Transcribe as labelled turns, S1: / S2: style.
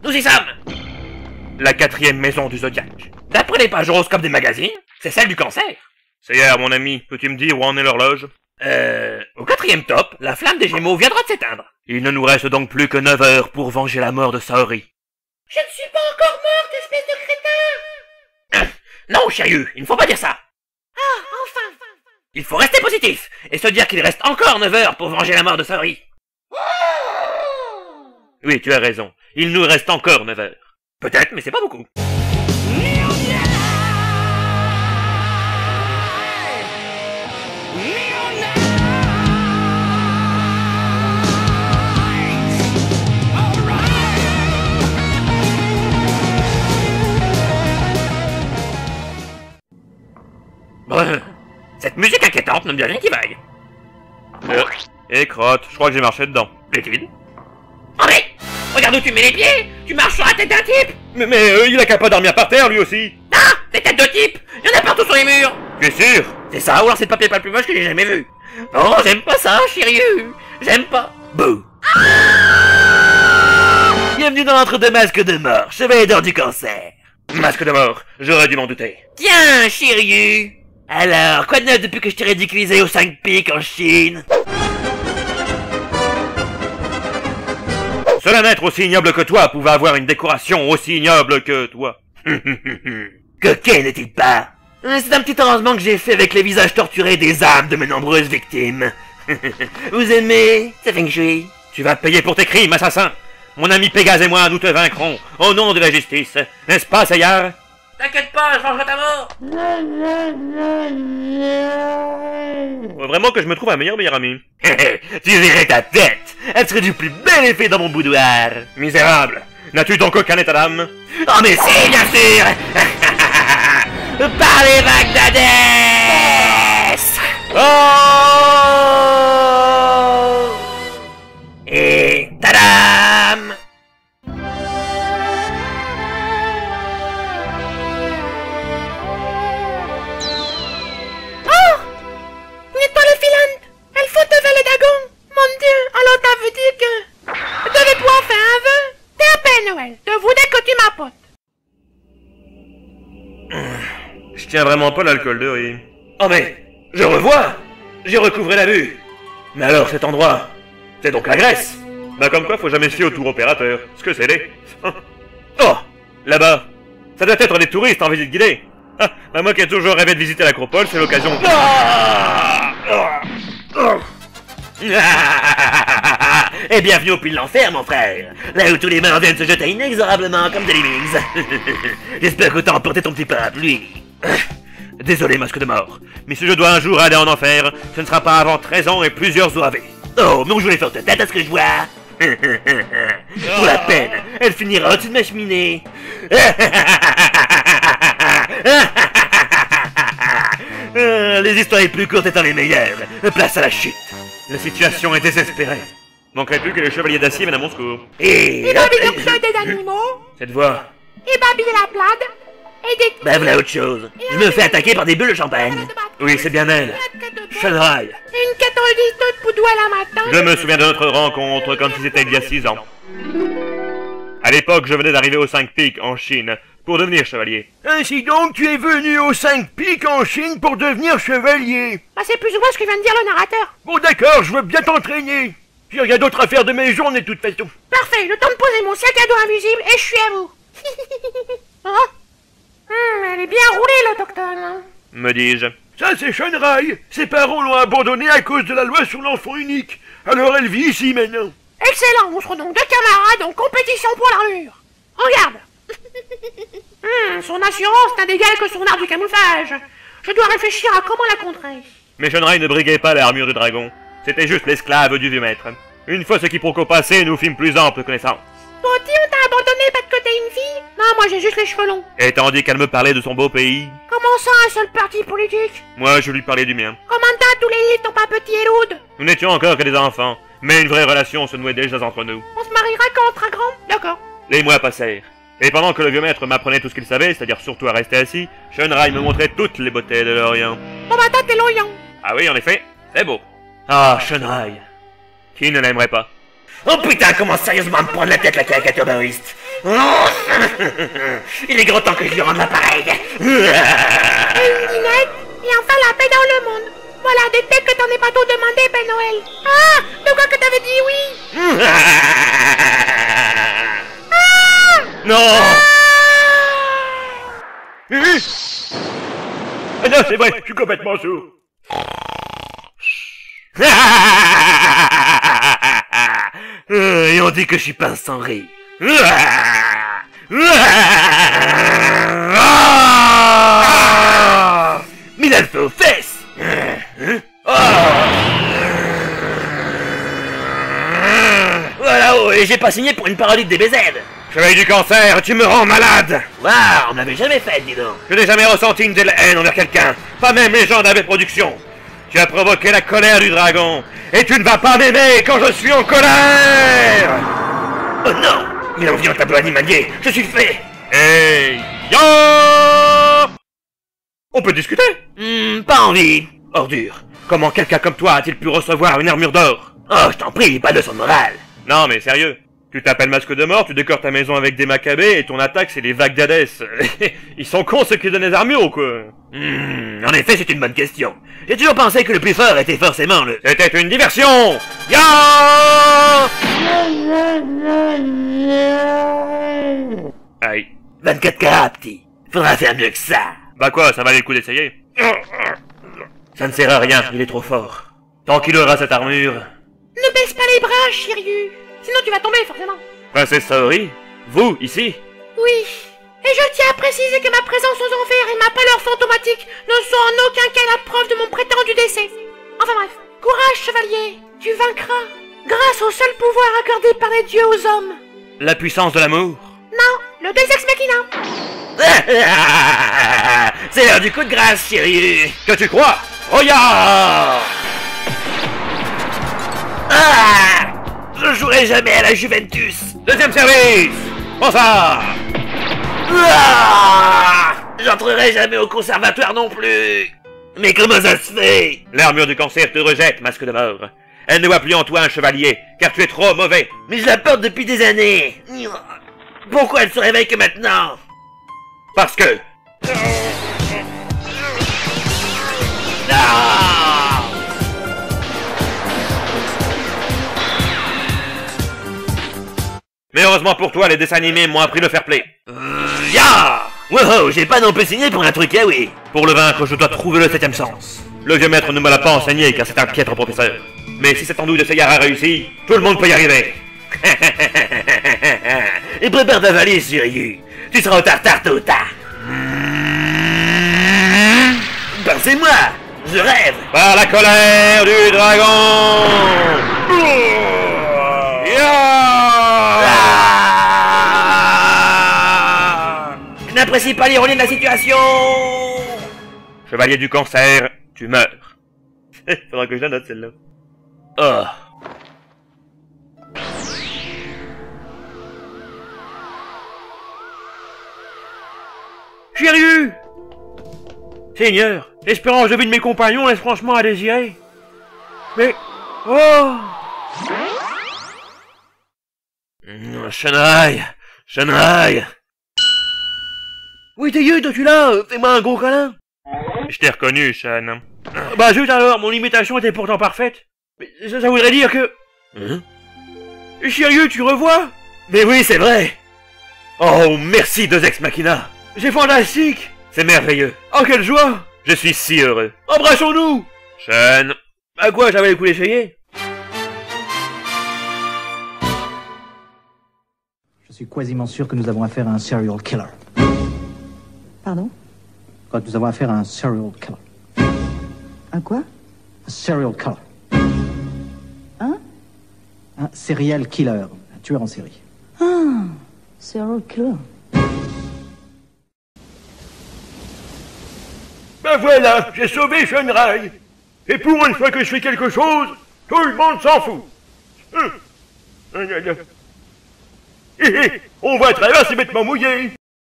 S1: Nous y sommes. La 4e maison du Zodiac. D'après les pages horoscopes des magazines, c'est celle du cancer. C'est hier, mon ami. Peux-tu me dire où en est l'horloge? Au 4e top, la flamme des Gémeaux viendra de s'éteindre. Il ne nous reste donc plus que 9 heures pour venger la mort de Saori.
S2: Je ne suis pas encore morte, espèce de crétin!
S1: Non, Shiryu, il ne faut pas dire ça.
S2: Ah, enfin!
S1: Il faut rester positif, et se dire qu'il reste encore 9 heures pour venger la mort de Saori. Oui, tu as raison. Il nous reste encore 9 heures. Peut-être, mais c'est pas beaucoup. Cette musique inquiétante ne me dit rien qui vaille. Et crotte, je crois que j'ai marché dedans. Plaît-il? André! Regarde où tu mets les pieds! Tu marches sur la tête d'un type!
S3: Mais il a qu'à pas dormir par terre, lui aussi!
S1: Ah! Des têtes de type! Il y en a partout sur les murs!
S3: Tu es sûr?
S1: C'est ça, ou alors c'est le papier pas le plus moche que j'ai jamais vu! Oh, j'aime pas ça, Shiryu! J'aime pas! Bouh! Bienvenue dans l'entre-deux masques de mort, chevalier d'or du cancer!
S3: Masque de mort, j'aurais dû m'en douter.
S1: Tiens, Shiryu! Alors, quoi de neuf depuis que je t'ai ridiculisé aux 5 pics en Chine?
S3: Seul un être aussi ignoble que toi pouvait avoir une décoration aussi ignoble que toi.
S1: Coquet n'est-il pas? C'est un petit arrangement que j'ai fait avec les visages torturés des âmes de mes nombreuses victimes. Vous aimez? C'est feng shui.
S3: Tu vas payer pour tes crimes, assassin. Mon ami Pégase et moi, nous te vaincrons, au nom de la justice. N'est-ce pas, Seyar?
S1: T'inquiète pas, je changerai ta mort.
S3: Faut vraiment que je me trouve un meilleur ami.
S1: Tu verrais ta tête. Elle serait du plus bel effet dans mon boudoir.
S3: Misérable. N'as-tu donc aucun état d'âme?
S1: Oh mais si, bien sûr. Par les Bagdadès.
S3: Oh!
S1: Et tadam!
S2: Elle faut te le dagon! Mon Dieu, alors ça veut dire que... Je devais pouvoir faire un vœu? T'es un Père Noël, je voudrais que tu m'apportes.
S3: Je tiens vraiment pas l'alcool de riz.
S1: Oh mais, je revois! J'ai recouvré la vue! Mais alors cet endroit, c'est donc la Grèce!
S3: Bah comme quoi, faut jamais se fier au tour opérateur. Ce que c'est les...
S1: Oh!
S3: Là-bas, ça doit être des touristes en visite guidée. Ah, bah moi qui ai toujours rêvé de visiter l'Acropole, c'est l'occasion...
S1: Et bienvenue au puits de l'enfer, mon frère! Là où tous les morts viennent se jeter inexorablement comme des lemmings. J'espère que t'as emporté ton petit parapluie. Désolé, masque de mort,
S3: mais si je dois un jour aller en enfer, ce ne sera pas avant 13 ans et plusieurs OAV.
S1: Oh, mais je voulais faire ta tête à ce que je vois. Pour la peine, elle finira au-dessus de ma cheminée. Les histoires les plus courtes étant les meilleures. Place à la chute.
S3: La situation est désespérée. Manquerait plus que les chevaliers d'acier viennent à mon secours.
S2: Et Babi le club des animaux?
S3: Cette voix...
S2: Et Babi la plade? Et des...
S1: Bah voilà autre chose. Je me fais attaquer par des bulles de champagne.
S3: Oui, c'est bien elle.
S1: Shunrai.
S2: Et une catholique de Poudoua la matin?
S3: Je me souviens de notre rencontre comme si c'était il y a 6 ans. À l'époque, je venais d'arriver aux 5 pics en Chine pour devenir chevalier.
S4: Ainsi donc, tu es venu aux 5 pics en Chine pour devenir chevalier.
S2: Bah c'est plus ou moins ce que vient de dire le narrateur.
S4: Bon d'accord, je veux bien t'entraîner. J'ai rien d'autre à faire de mes journées de toute façon.
S2: Parfait, le temps de poser mon sac à dos invisible et je suis à vous. Oh elle est bien roulée, l'autochtone.
S3: Me dis-je.
S4: Ça c'est Shunrai. Ses parents l'ont abandonnée à cause de la loi sur l'enfant unique. Alors elle vit ici maintenant.
S2: Excellent, on sera donc deux camarades en compétition pour l'armure. Regarde. Son assurance n'a d'égal que son art du camouflage. Je dois réfléchir à comment la contrer.
S3: Mais Shunrai ne briguait pas l'armure du dragon. C'était juste l'esclave du vieux maître. Une fois ce quiproquo passé, nous fîmes plus ample connaissance.
S2: Toi aussi on t'a abandonné parce que t'es une fille? Non, moi j'ai juste les cheveux longs.
S3: Et tandis qu'elle me parlait de son beau pays,
S2: Comment ça, un seul parti politique?
S3: moi je lui parlais du mien.
S2: Comment t'as tous les livres t'ont pas petit et lourd?
S3: Nous n'étions encore que des enfants, mais une vraie relation se nouait déjà entre nous.
S2: On se mariera quand on sera grand? D'accord.
S3: Les mois passèrent. Et pendant que le vieux maître m'apprenait tout ce qu'il savait, c'est-à-dire surtout à rester assis, Shunrai me montrait toutes les beautés de l'Orient.
S2: Bon bah t'es l'Orient.
S3: Ah oui, en effet, c'est beau.
S1: Ah, Shunrai.
S3: Qui ne l'aimerait pas?
S1: Oh putain, commence sérieusement à me prendre la tête, la caricature maoïste. Il est grand temps que je lui rende l'appareil.
S2: Une dinette, et enfin la paix dans le monde. Voilà, détecte que t'en es pas trop demandé, Père Noël. Ah, de quoi que t'avais dit oui?
S3: Non.
S4: Ah non, c'est vrai, je suis complètement sourd.
S1: Et on dit que je suis pince sans rire. Mais il a le fait aux fesses. Voilà, oh, et j'ai pas signé pour une parodie de DBZ.
S3: Chevalier du cancer, tu me rends malade.
S1: Waouh, on l'avait jamais fait, dis donc.
S3: Je n'ai jamais ressenti une telle haine envers quelqu'un, pas même les gens d'AB Productions. Tu as provoqué la colère du dragon, et tu ne vas pas m'aimer quand je suis en colère.
S1: Oh non, il a envie un tableau animalier, je suis fait.
S3: Hey, yo. On peut discuter.
S1: Pas envie.
S3: Ordure, comment quelqu'un comme toi a-t-il pu recevoir une armure d'or?
S1: Oh, je t'en prie, pas de son moral.
S3: Non mais sérieux, tu t'appelles masque de mort, tu décores ta maison avec des macabées et ton attaque c'est les vagues d'Hadès. Ils sont cons ceux qui donnent les armures ou quoi?
S1: En effet, c'est une bonne question. J'ai toujours pensé que le plus fort était forcément le...
S3: C'était une diversion. Ya. Aïe.
S1: 24 carats, petit. Faudra faire mieux que ça.
S3: Bah quoi, ça valait le coup d'essayer? Ça ne sert à rien, il est trop fort. Tant qu'il aura cette armure...
S2: Ne baisse pas les bras, Shiryu. Sinon tu vas tomber, forcément.
S3: Princesse Saori, vous, ici?
S2: Oui. Et je tiens à préciser que ma présence aux enfers et ma pâleur fantomatique ne sont en aucun cas la preuve de mon prétendu décès. Enfin bref. Courage, chevalier. Tu vaincras. Grâce au seul pouvoir accordé par les dieux aux hommes.
S3: La puissance de l'amour?
S2: Non, le Deus Ex Machina.
S1: C'est l'heure du coup de grâce, Shiryu.
S3: Que tu crois? Regarde!
S1: Ah! Je jouerai jamais à la Juventus.
S3: Deuxième service! Prends ça!
S1: Ah! J'entrerai jamais au conservatoire non plus. Mais comment ça se fait?
S3: L'armure du cancer te rejette, masque de mort. Elle ne voit plus en toi un chevalier, car tu es trop mauvais.
S1: Mais je la porte depuis des années. Pourquoi elle se réveille que maintenant?
S3: Parce que...
S1: Ah!
S3: Mais heureusement pour toi, les dessins animés m'ont appris le fair play.
S1: Ya! Wow, j'ai pas non plus signé pour un truc, ah oui.
S3: Pour le vaincre, je dois trouver le septième sens. Le vieux maître ne me l'a pas enseigné, car c'est un piètre professeur. Mais si cette andouille de Seigneur a réussi, tout le monde peut y arriver.
S1: Et prépare ta valise, Shiryu. Tu seras au tartare tôt ou tard. Ben c'est moi. Je rêve.
S3: Par la colère du dragon.
S1: Je n'apprécie pas l'ironie de la situation.
S3: Chevalier du cancer, tu meurs. Faudra que je la note celle-là.
S1: Oh.
S3: Shiryu! Seigneur, l'espérance de vie de mes compagnons laisse franchement à désirer. Mais... Oh!
S1: Shenrai. Oui, t'es vieux, toi tu là, fais-moi un gros câlin.
S3: Je t'ai reconnu, Shen.
S4: Bah zut alors, mon imitation était pourtant parfaite. Mais ça voudrait dire que...
S1: Hein?
S4: Shiryu, tu revois?
S1: Mais oui, c'est vrai. Oh, merci, Deus Ex Machina.
S4: C'est fantastique.
S3: C'est merveilleux.
S4: Oh, quelle joie.
S3: Je suis si heureux.
S4: Embrassons-nous.
S3: Shen.
S4: À quoi, j'avais le coup d'essayer?
S5: Je suis quasiment sûr que nous avons affaire à un serial killer.
S6: Pardon?
S5: Je crois que nous avons affaire à un serial killer.
S6: Un quoi?
S5: Un serial killer.
S6: Hein?
S5: Un serial killer. Un tueur en série.
S6: Ah, serial killer.
S4: Ben voilà, j'ai sauvé Shenrai. Et pour une fois que je fais quelque chose, tout le monde s'en fout. On va traverser bêtement mouillé.